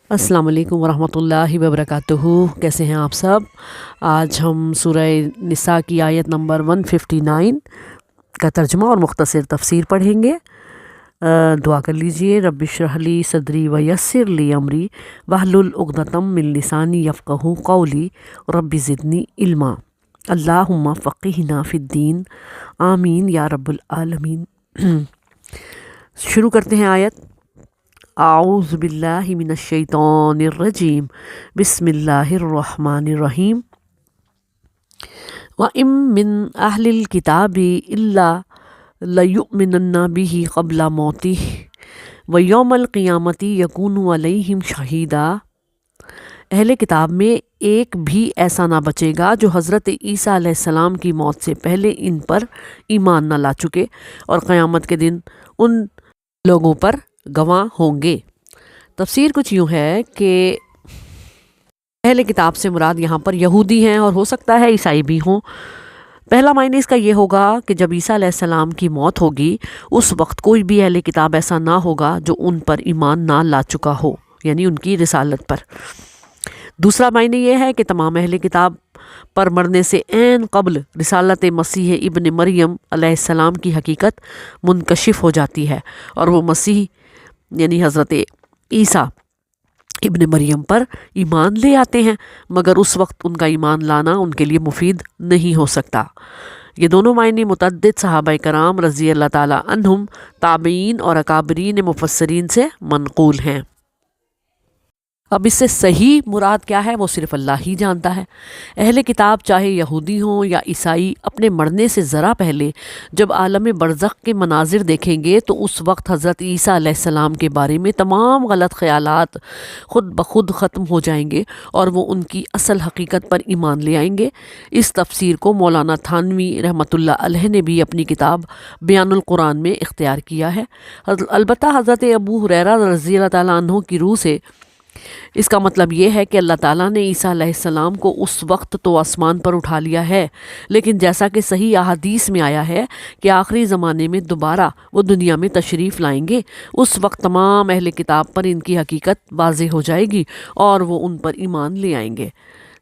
अस्सलाम वालेकुम वरहमतुल्लाहि वबरकातुहू। कैसे हैं आप सब? आज हम सूरह निसा की आयत नंबर 159 का तर्जुमा और मुख्तसर तफसीर पढ़ेंगे। दुआ कर लीजिए। रब्बिश्रह ली सदरी व यस्सिर ली अमरी वहलुल उक़दतम मिन लिसानी यफ़क़हू क़ौली रब्बि ज़िदनी इल्मा। अल्लाहुम्मा फ़क़िहना फ़िद्दीन आमीन या रब्बुल आलमीन। शुरू करते हैं आयत। आऊज़ु बिल्लाहि मिनश शैतानिर रजीम। बिस्मिल्लाहिर रहमानिर रहीम। व इम मिन अहलिल किताबि इल्ला लयुमिनन्ना बिही क़ब्ला मौतिही व यौमल क़ियामति यकूनु अलैहिम शहीदा। अहले किताब में एक भी ऐसा ना बचेगा जो हज़रत ईसा अलैहिस्सलाम की मौत से पहले इन पर ईमान न ला चुके और क़यामत के दिन उन लोगों पर गवाह होंगे। तफसीर कुछ यूँ है कि अहले किताब से मुराद यहाँ पर यहूदी हैं और हो सकता है ईसाई भी हों। पहला मायने इसका ये होगा कि जब ईसा अलैहिस्सलाम की मौत होगी उस वक्त कोई भी अहले किताब ऐसा ना होगा जो उन पर ईमान ना ला चुका हो, यानी उनकी रिसालत पर। दूसरा मायने ये है कि तमाम अहले किताब पर मरने से ऐन क़ब्ल रिसालत मसीह इब्न मरियम अलैहिस्सलाम की हकीकत मुनकशिफ हो जाती है और वो मसीह यानी हज़रत ईसा इब्न मरियम पर ईमान ले आते हैं, मगर उस वक्त उनका ईमान लाना उनके लिए मुफीद नहीं हो सकता। ये दोनों मायने मुतअद्दिद सहाबा कराम रज़ी अल्लाह ताला अन्हुम, ताबईन और अकाबरीन मुफस्सरीन से मनक़ूल हैं। अब इससे सही मुराद क्या है वो सिर्फ़ अल्लाह ही जानता है। अहले किताब चाहे यहूदी हों या ईसाई अपने मरने से ज़रा पहले जब आलम बरज़ख के मनाजिर देखेंगे तो उस वक्त हज़रत ईसा अलैहिस्सलाम के बारे में तमाम गलत ख़यालात ख़ुद ब खुद ख़त्म हो जाएंगे और वो उनकी असल हकीकत पर ईमान ले आएंगे। इस तफसीर को मौलाना थानवी रहमतुल्लाह अलैह ने भी अपनी किताब बयानुल कुरान में इख्तियार किया है। अलबत्ता हज़रत अबू हुरैरा रज़ी अल्लाह ताला अन्हु की रूह से इसका मतलब ये है कि अल्लाह ताला ने ईसा अलैहिस्सलाम को उस वक्त तो आसमान पर उठा लिया है, लेकिन जैसा कि सही अहादीस में आया है कि आखिरी ज़माने में दोबारा वो दुनिया में तशरीफ़ लाएंगे, उस वक्त तमाम अहले किताब पर इनकी हकीकत वाज़ेह हो जाएगी और वो उन पर ईमान ले आएंगे।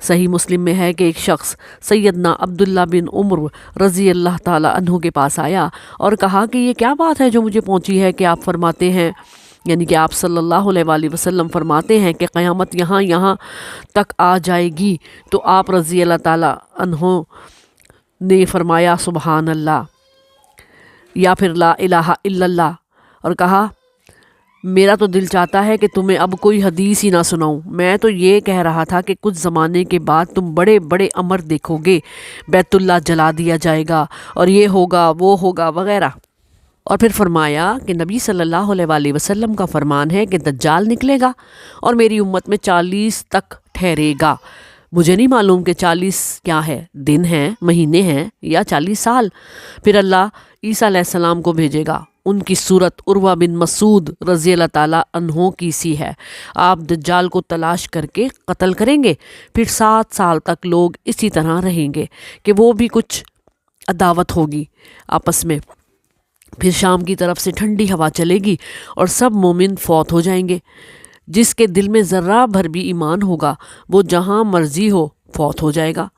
सही मुस्लिम में है कि एक शख्स सैयदना अब्दुल्ला बिन उम्र रज़ी अल्लाह ताला अन्हु के पास आया और कहा कि ये क्या बात है जो मुझे पहुँची है कि आप फरमाते हैं, यानी कि आप सल्लल्लाहु अलैहि वसल्लम फरमाते हैं कि क़यामत यहाँ तक आ जाएगी। तो आप रज़ी अल्लाह ताला अन्हु ने फरमाया सुबहान अल्लाह या फिर ला इलाहा इल्लल्लाह और कहा मेरा तो दिल चाहता है कि तुम्हें अब कोई हदीस ही ना सुनाऊं। मैं तो ये कह रहा था कि कुछ ज़माने के बाद तुम बड़े बड़े अमर देखोगे, बैतुल्लाह जला दिया जाएगा और ये होगा वो होगा वगैरह। और फिर फरमाया कि नबी सल्लल्लाहु अलैहि वसल्लम का फरमान है कि दज्जाल निकलेगा और मेरी उम्मत में 40 तक ठहरेगा। मुझे नहीं मालूम कि 40 क्या है, दिन हैं, महीने हैं या 40 साल। फिर अल्लाह ईसा अलैहिस्सलाम को भेजेगा। उनकी सूरत उर्वा बिन मसूद रज़ी अल्लाह ताला अन्हों की सी है। आप दज्जाल को तलाश करके कत्ल करेंगे। फिर 7 साल तक लोग इसी तरह रहेंगे कि वो भी कुछ अदावत होगी आपस में। फिर शाम की तरफ से ठंडी हवा चलेगी और सब मोमिन फौत हो जाएंगे। जिसके दिल में ज़र्रा भर भी ईमान होगा वो जहाँ मर्जी हो फौत हो जाएगा।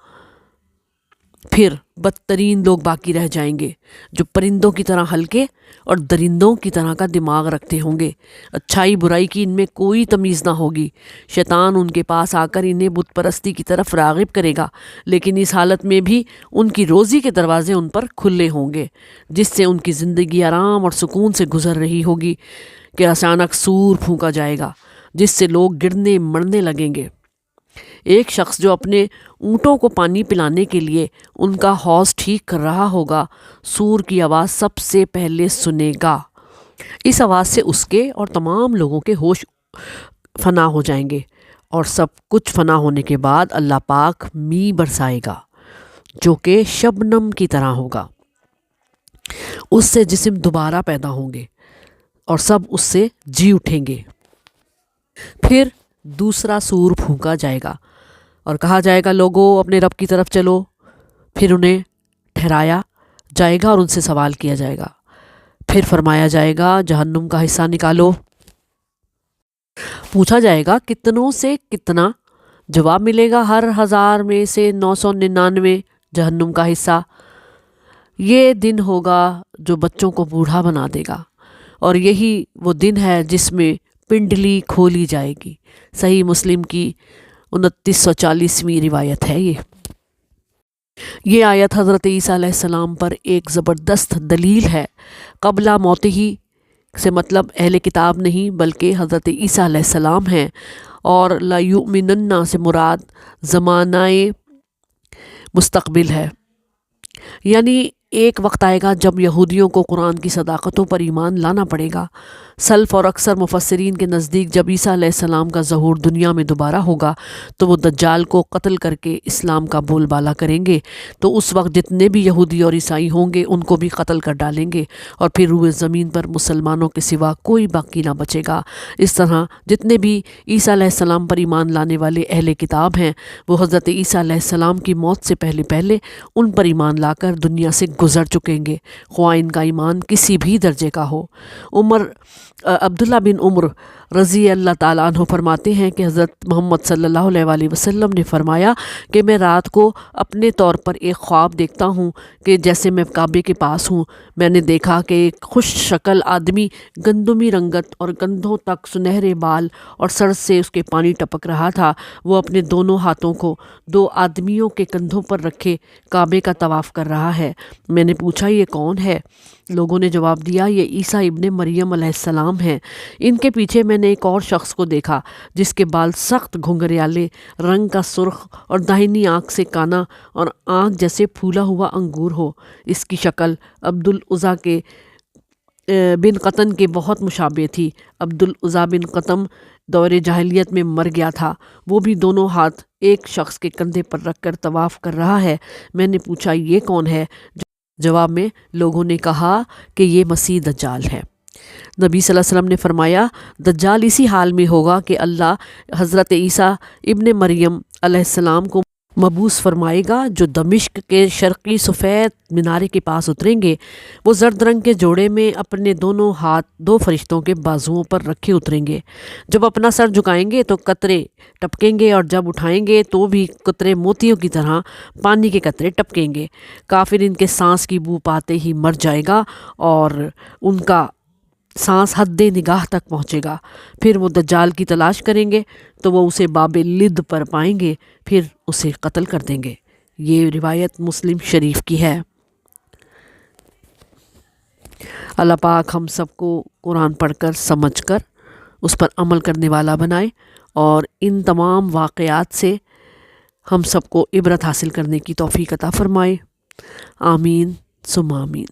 फिर बदतरीन लोग बाकी रह जाएंगे जो परिंदों की तरह हल्के और दरिंदों की तरह का दिमाग रखते होंगे। अच्छाई बुराई की इनमें कोई तमीज़ ना होगी। शैतान उनके पास आकर इन्हें बुत परस्ती की तरफ राग़िब करेगा, लेकिन इस हालत में भी उनकी रोज़ी के दरवाज़े उन पर खुले होंगे, जिससे उनकी ज़िंदगी आराम और सुकून से गुजर रही होगी कि अचानक सूर फूंका जाएगा जिससे लोग गिरने मरने लगेंगे। एक शख्स जो अपने ऊँटों को पानी पिलाने के लिए उनका हौज़ ठीक कर रहा होगा, सूर की आवाज़ सबसे पहले सुनेगा। इस आवाज़ से उसके और तमाम लोगों के होश फना हो जाएंगे और सब कुछ फना होने के बाद अल्लाह पाक मी बरसाएगा जो कि शबनम की तरह होगा। उससे जिस्म दोबारा पैदा होंगे और सब उससे जी उठेंगे। फिर दूसरा सूर फूंका जाएगा और कहा जाएगा लोगों अपने रब की तरफ चलो। फिर उन्हें ठहराया जाएगा और उनसे सवाल किया जाएगा। फिर फरमाया जाएगा जहन्नुम का हिस्सा निकालो। پوچھا جائے گا کتنوں سے کتنا؟ جواب ملے گا ہر 1000 میں سے 999 جہنم کا حصہ۔ یہ دن ہوگا جو بچوں کو بوڑھا بنا دے گا، اور یہی وہ دن ہے جس میں پنڈلی کھولی جائے گی۔ صحیح مسلم کی 2940ویں روایت ہے یہ آیت حضرت عیسیٰ علیہ السلام پر ایک زبردست دلیل ہے۔ قبل موت ہی سے مطلب اہل کتاب نہیں بلکہ حضرت عیسیٰ علیہ السلام ہیں، اور لا یؤمنن سے مراد زمانہ مستقبل ہے، یعنی ایک وقت آئے گا جب یہودیوں کو قرآن کی صداقتوں پر ایمان لانا پڑے گا۔ سلف اور اکثر مفسرین کے نزدیک جب عیسیٰ علیہ السلام کا ظہور دنیا میں دوبارہ ہوگا تو وہ دجال کو قتل کر کے اسلام کا بول بالا کریں گے، تو اس وقت جتنے بھی یہودی اور عیسائی ہوں گے ان کو بھی قتل کر ڈالیں گے، اور پھر روئے زمین پر مسلمانوں کے سوا کوئی باقی نہ بچے گا۔ اس طرح جتنے بھی عیسیٰ علیہ السلام پر ایمان لانے والے اہل کتاب ہیں وہ حضرت عیسیٰ علیہ السلام کی موت سے پہلے ان پر ایمان لا کر دنیا سے گزر چکیں گے، خواہ ان کا ایمان کسی بھی درجے کا ہو۔ عبداللہ بن عمر رضی اللہ تعالیٰ عنہ فرماتے ہیں کہ حضرت محمد صلی اللہ علیہ وسلم نے فرمایا کہ میں رات کو اپنے طور پر ایک خواب دیکھتا ہوں کہ جیسے میں کعبے کے پاس ہوں۔ میں نے دیکھا کہ ایک خوش شکل آدمی گندمی رنگت اور کندھوں تک سنہرے بال اور سر سے اس کے پانی ٹپک رہا تھا۔ وہ اپنے دونوں ہاتھوں کو 2 آدمیوں کے کندھوں پر رکھے کعبے کا طواف کر رہا ہے۔ میں نے پوچھا یہ کون ہے؟ لوگوں نے جواب دیا یہ عیسیٰ ابن مریم علیہ السلام ہیں۔ ان کے پیچھے میں نے ایک اور شخص کو دیکھا جس کے بال سخت گھنگریالے رنگ کا سرخ اور داہنی آنکھ سے کانا اور آنکھ جیسے پھولا ہوا انگور ہو۔ اس کی شکل عبدالعزیٰ کے بن قطن کے بہت مشابہ تھی۔ عبدالعزیٰ بن قطن دور جاہلیت میں مر گیا تھا، وہ بھی دونوں ہاتھ ایک شخص کے کندھے پر رکھ کر طواف کر رہا ہے۔ میں نے پوچھا یہ کون ہے؟ جواب میں لوگوں نے کہا کہ یہ مسیح دجال ہے۔ نبی صلی اللہ علیہ وسلم نے فرمایا دجال اسی حال میں ہوگا کہ اللہ حضرت عیسیٰ ابن مریم علیہ السلام کو مبعوث فرمائے گا، جو دمشق کے شرقی سفید مینارے کے پاس اتریں گے۔ وہ زرد رنگ کے جوڑے میں اپنے دونوں ہاتھ 2 فرشتوں کے بازوؤں پر رکھے اتریں گے۔ جب اپنا سر جھکائیں گے تو قطرے ٹپکیں گے، اور جب اٹھائیں گے تو بھی قطرے موتیوں کی طرح پانی کے قطرے ٹپکیں گے۔ کافر ان کے سانس کی بو پاتے ہی مر جائے گا اور ان کا سانس حد نگاہ تک پہنچے گا۔ پھر وہ دجال کی تلاش کریں گے تو وہ اسے باب لد پر پائیں گے، پھر اسے قتل کر دیں گے۔ یہ روایت مسلم شریف کی ہے۔ اللہ پاک ہم سب کو قرآن پڑھ کر سمجھ کر اس پر عمل کرنے والا بنائے، اور ان تمام واقعات سے ہم سب کو عبرت حاصل کرنے کی توفیق عطا فرمائے۔ آمین ثم آمین۔